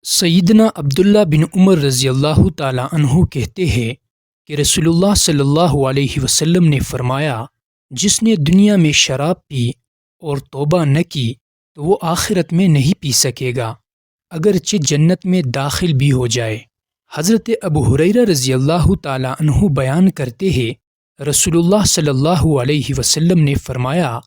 سیدنا عبداللہ بن عمر رضی اللہ تعالیٰ عنہ کہتے ہیں کہ رسول اللہ صلی اللہ علیہ وسلم نے فرمایا، جس نے دنیا میں شراب پی اور توبہ نہ کی تو وہ آخرت میں نہیں پی سکے گا، اگرچہ جنت میں داخل بھی ہو جائے۔ حضرت ابو ہریرہ رضی اللہ تعالیٰ عنہ بیان کرتے ہیں، رسول اللہ صلی اللہ علیہ وسلم نے فرمایا،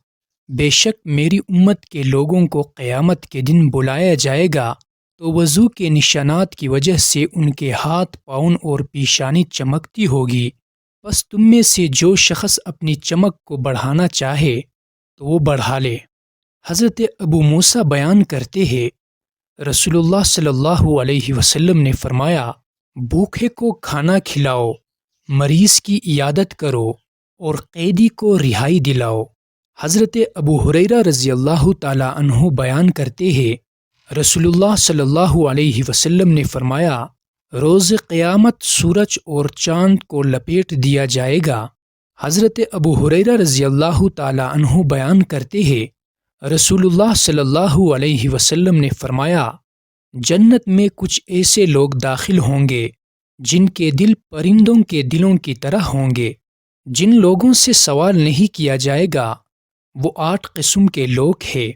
بے شک میری امت کے لوگوں کو قیامت کے دن بلایا جائے گا تو وضو کے نشانات کی وجہ سے ان کے ہاتھ، پاؤں اور پیشانی چمکتی ہوگی، پس تم میں سے جو شخص اپنی چمک کو بڑھانا چاہے تو وہ بڑھا لے۔ حضرت ابو موسیٰ بیان کرتے ہیں، رسول اللہ صلی اللہ علیہ وسلم نے فرمایا، بھوکے کو کھانا کھلاؤ، مریض کی عیادت کرو اور قیدی کو رہائی دلاؤ۔ حضرت ابو ہریرہ رضی اللہ تعالیٰ عنہ بیان کرتے ہیں، رسول اللہ صلی اللہ علیہ وسلم نے فرمایا، روز قیامت سورج اور چاند کو لپیٹ دیا جائے گا۔ حضرت ابو ہریرہ رضی اللہ تعالیٰ عنہ بیان کرتے ہیں، رسول اللہ صلی اللہ علیہ وسلم نے فرمایا، جنت میں کچھ ایسے لوگ داخل ہوں گے جن کے دل پرندوں کے دلوں کی طرح ہوں گے۔ جن لوگوں سے سوال نہیں کیا جائے گا وہ 8 قسم کے لوگ ہیں۔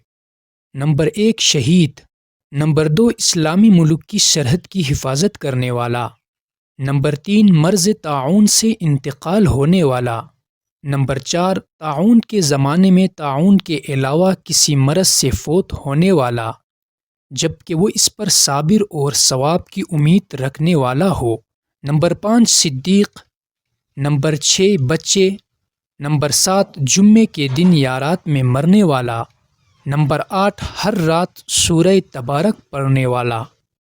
نمبر 1 شہید، نمبر 2 اسلامی ملک کی سرحد کی حفاظت کرنے والا، نمبر 3 مرض طاعون سے انتقال ہونے والا، نمبر 4 طاعون کے زمانے میں طاعون کے علاوہ کسی مرض سے فوت ہونے والا جبکہ وہ اس پر صابر اور ثواب کی امید رکھنے والا ہو، نمبر 5 صدیق، نمبر 6 بچے، نمبر 7 جمعے کے دن یا رات میں مرنے والا، نمبر 8 ہر رات سورہ تبارک پڑھنے والا۔